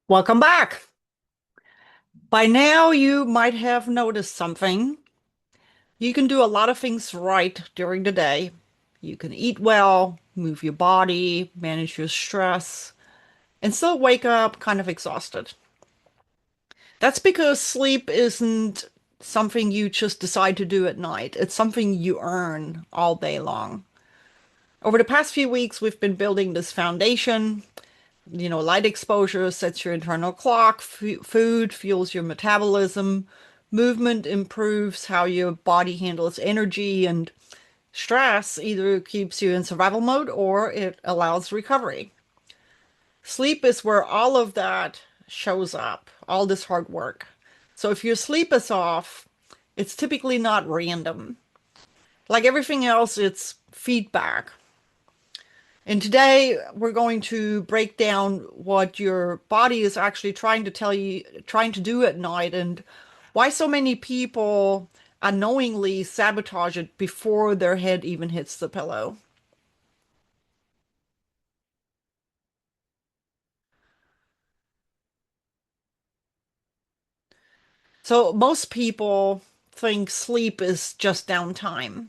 Welcome back. By now, you might have noticed something. You can do a lot of things right during the day. You can eat well, move your body, manage your stress, and still wake up kind of exhausted. That's because sleep isn't something you just decide to do at night. It's something you earn all day long. Over the past few weeks, we've been building this foundation. Light exposure sets your internal clock, food fuels your metabolism, movement improves how your body handles energy, and stress either keeps you in survival mode or it allows recovery. Sleep is where all of that shows up, all this hard work. So if your sleep is off, it's typically not random. Like everything else, it's feedback. And today we're going to break down what your body is actually trying to tell you, trying to do at night, and why so many people unknowingly sabotage it before their head even hits the pillow. So most people think sleep is just downtime,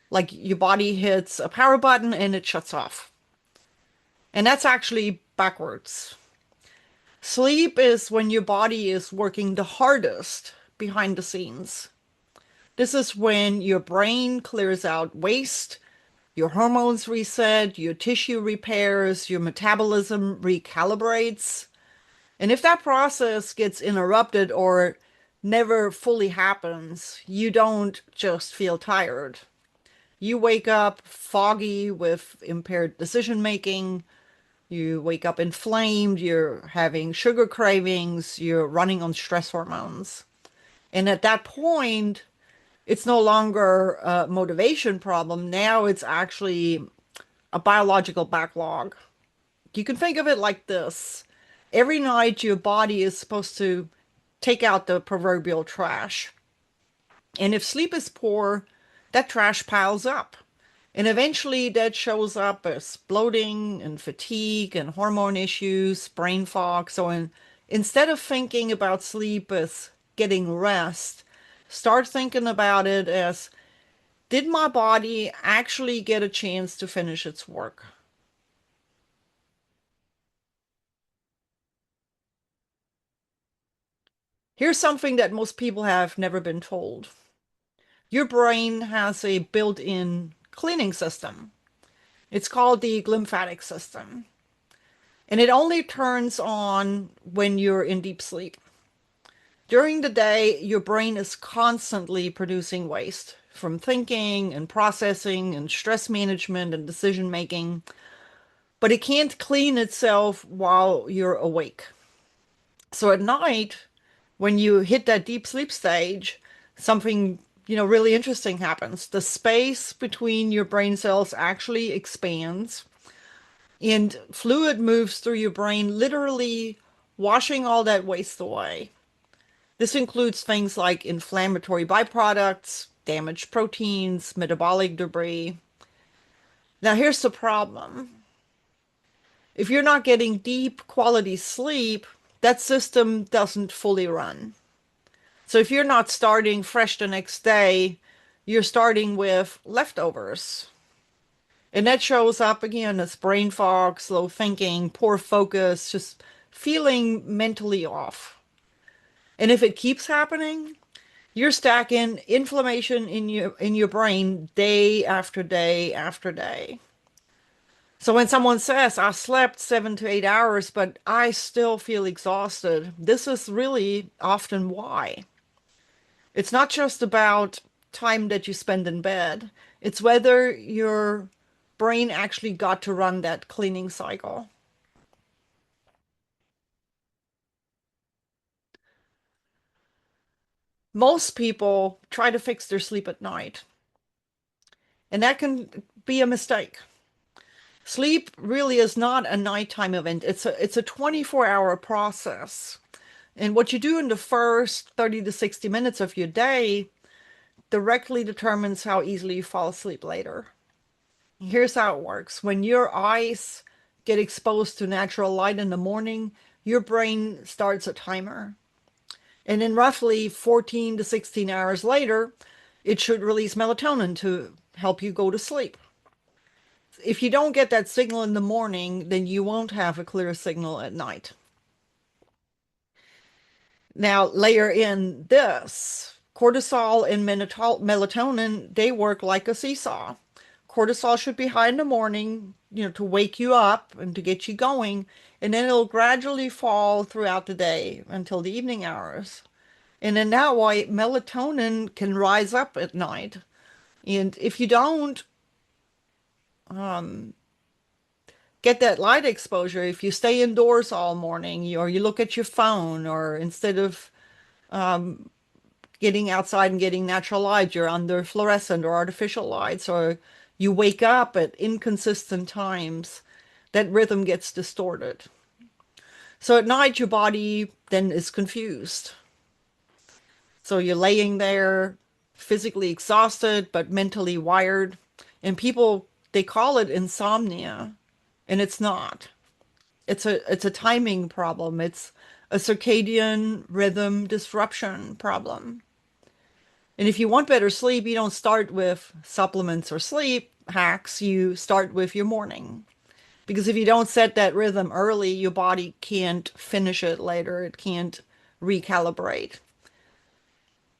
like your body hits a power button and it shuts off. And that's actually backwards. Sleep is when your body is working the hardest behind the scenes. This is when your brain clears out waste, your hormones reset, your tissue repairs, your metabolism recalibrates. And if that process gets interrupted or never fully happens, you don't just feel tired. You wake up foggy with impaired decision making. You wake up inflamed. You're having sugar cravings. You're running on stress hormones. And at that point, it's no longer a motivation problem. Now it's actually a biological backlog. You can think of it like this. Every night, your body is supposed to take out the proverbial trash. And if sleep is poor, that trash piles up. And eventually that shows up as bloating and fatigue and hormone issues, brain fog. Instead of thinking about sleep as getting rest, start thinking about it as, did my body actually get a chance to finish its work? Here's something that most people have never been told. Your brain has a built-in cleaning system. It's called the glymphatic system, and it only turns on when you're in deep sleep. During the day, your brain is constantly producing waste from thinking and processing and stress management and decision making, but it can't clean itself while you're awake. So at night, when you hit that deep sleep stage, something, really interesting happens. The space between your brain cells actually expands and fluid moves through your brain, literally washing all that waste away. This includes things like inflammatory byproducts, damaged proteins, metabolic debris. Now, here's the problem. If you're not getting deep quality sleep, that system doesn't fully run. So if you're not starting fresh the next day, you're starting with leftovers. And that shows up again as brain fog, slow thinking, poor focus, just feeling mentally off. And if it keeps happening, you're stacking inflammation in your brain day after day after day. So when someone says, I slept 7 to 8 hours, but I still feel exhausted, this is really often why. It's not just about time that you spend in bed, it's whether your brain actually got to run that cleaning cycle. Most people try to fix their sleep at night, and that can be a mistake. Sleep really is not a nighttime event. It's a 24-hour process. And what you do in the first 30 to 60 minutes of your day directly determines how easily you fall asleep later. Here's how it works. When your eyes get exposed to natural light in the morning, your brain starts a timer. And then roughly 14 to 16 hours later, it should release melatonin to help you go to sleep. If you don't get that signal in the morning, then you won't have a clear signal at night. Now, layer in this cortisol and melatonin, they work like a seesaw. Cortisol should be high in the morning, to wake you up and to get you going, and then it'll gradually fall throughout the day until the evening hours. And in that way, melatonin can rise up at night. And if you don't um, get that light exposure, if you stay indoors all morning, or you look at your phone, or instead of getting outside and getting natural light, you're under fluorescent or artificial lights, or you wake up at inconsistent times, that rhythm gets distorted. So at night, your body then is confused. So you're laying there physically exhausted, but mentally wired. And people, they call it insomnia, and it's not. It's a timing problem. It's a circadian rhythm disruption problem. And if you want better sleep, you don't start with supplements or sleep hacks. You start with your morning. Because if you don't set that rhythm early, your body can't finish it later. It can't recalibrate.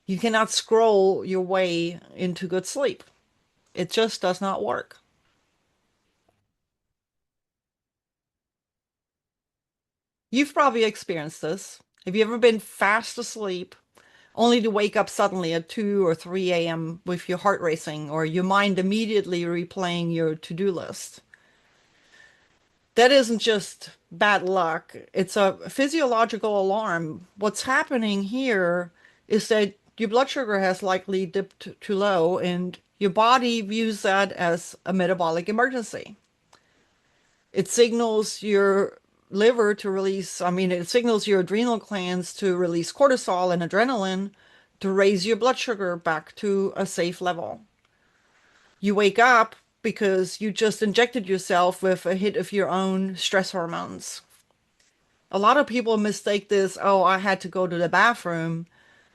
You cannot scroll your way into good sleep. It just does not work. You've probably experienced this. Have you ever been fast asleep only to wake up suddenly at 2 or 3 a.m. with your heart racing or your mind immediately replaying your to-do list? That isn't just bad luck, it's a physiological alarm. What's happening here is that your blood sugar has likely dipped too low, and your body views that as a metabolic emergency. It signals your liver to release, it signals your adrenal glands to release cortisol and adrenaline to raise your blood sugar back to a safe level. You wake up because you just injected yourself with a hit of your own stress hormones. A lot of people mistake this, oh, I had to go to the bathroom.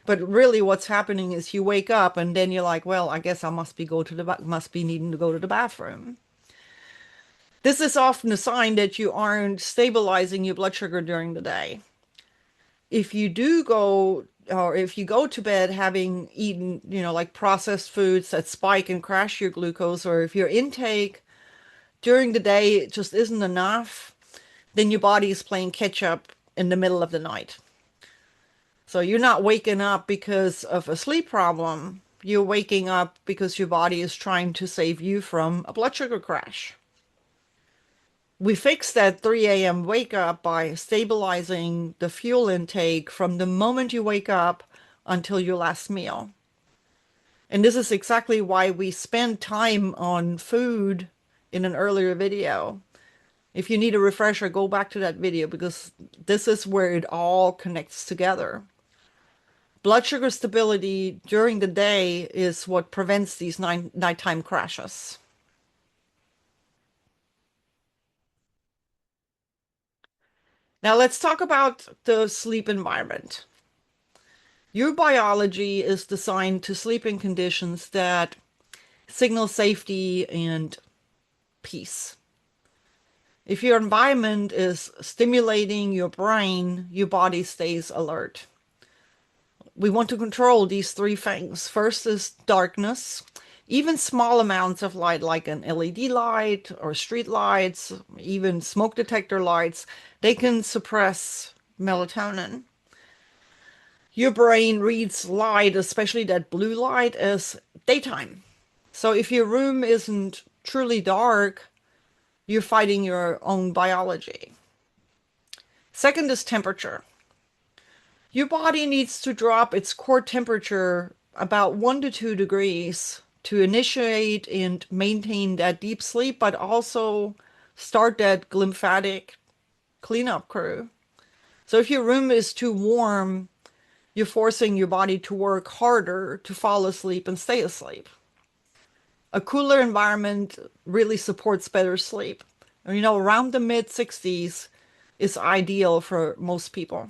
But really what's happening is you wake up and then you're like, well, I guess I must be needing to go to the bathroom. This is often a sign that you aren't stabilizing your blood sugar during the day. If you do go, or if you go to bed having eaten, like processed foods that spike and crash your glucose, or if your intake during the day just isn't enough, then your body is playing catch up in the middle of the night. So you're not waking up because of a sleep problem. You're waking up because your body is trying to save you from a blood sugar crash. We fix that 3 a.m. wake up by stabilizing the fuel intake from the moment you wake up until your last meal. And this is exactly why we spend time on food in an earlier video. If you need a refresher, go back to that video because this is where it all connects together. Blood sugar stability during the day is what prevents these nighttime crashes. Now let's talk about the sleep environment. Your biology is designed to sleep in conditions that signal safety and peace. If your environment is stimulating your brain, your body stays alert. We want to control these three things. First is darkness. Even small amounts of light, like an LED light or street lights, even smoke detector lights, they can suppress melatonin. Your brain reads light, especially that blue light, as daytime. So if your room isn't truly dark, you're fighting your own biology. Second is temperature. Your body needs to drop its core temperature about 1 to 2 degrees to initiate and maintain that deep sleep, but also start that glymphatic cleanup crew. So if your room is too warm, you're forcing your body to work harder to fall asleep and stay asleep. A cooler environment really supports better sleep. Around the mid 60s, is ideal for most people.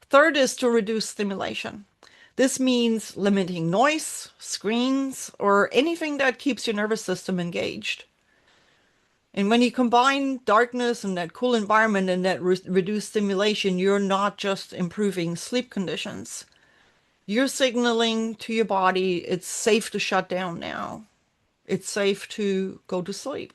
Third is to reduce stimulation. This means limiting noise, screens, or anything that keeps your nervous system engaged. And when you combine darkness and that cool environment and that reduced stimulation, you're not just improving sleep conditions. You're signaling to your body it's safe to shut down now. It's safe to go to sleep.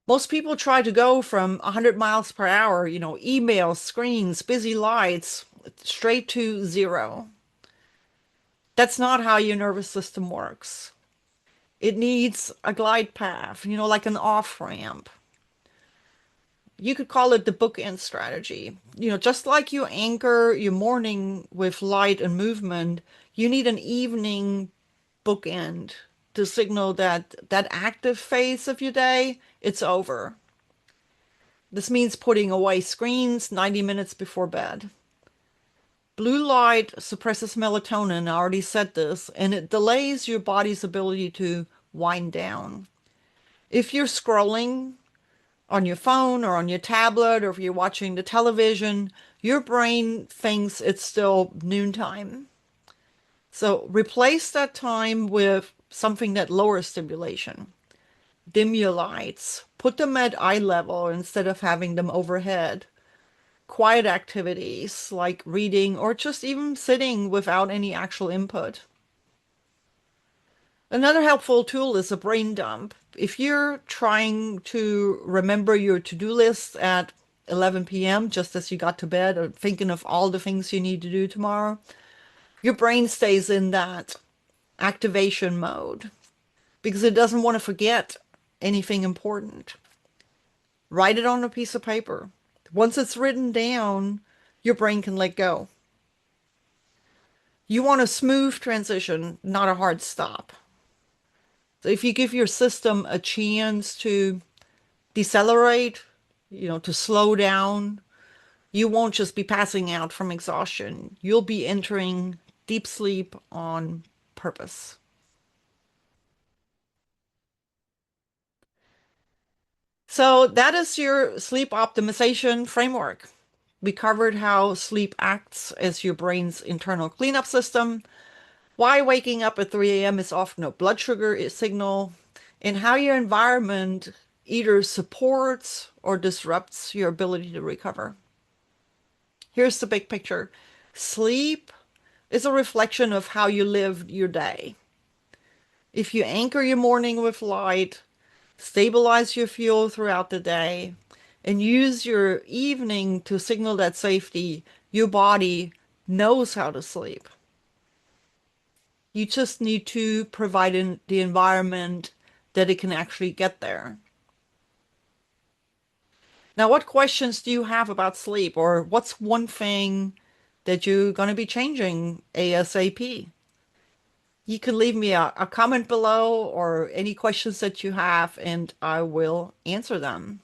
Most people try to go from 100 miles per hour, emails, screens, busy lights, straight to zero. That's not how your nervous system works. It needs a glide path, like an off ramp. You could call it the bookend strategy. Just like you anchor your morning with light and movement, you need an evening bookend to signal that that active phase of your day, it's over. This means putting away screens 90 minutes before bed. Blue light suppresses melatonin, I already said this, and it delays your body's ability to wind down. If you're scrolling on your phone or on your tablet, or if you're watching the television, your brain thinks it's still noontime. So replace that time with something that lowers stimulation. Dim your lights. Put them at eye level instead of having them overhead. Quiet activities like reading or just even sitting without any actual input. Another helpful tool is a brain dump. If you're trying to remember your to-do list at 11 p.m., just as you got to bed, or thinking of all the things you need to do tomorrow, your brain stays in that activation mode because it doesn't want to forget anything important. Write it on a piece of paper. Once it's written down, your brain can let go. You want a smooth transition, not a hard stop. So if you give your system a chance to decelerate, to slow down, you won't just be passing out from exhaustion. You'll be entering deep sleep on purpose. So that is your sleep optimization framework. We covered how sleep acts as your brain's internal cleanup system, why waking up at 3 a.m. is often a blood sugar signal, and how your environment either supports or disrupts your ability to recover. Here's the big picture. Sleep is a reflection of how you live your day. If you anchor your morning with light, stabilize your fuel throughout the day, and use your evening to signal that safety, your body knows how to sleep. You just need to provide the environment that it can actually get there. Now, what questions do you have about sleep, or what's one thing that you're going to be changing ASAP? You can leave me a comment below or any questions that you have, and I will answer them.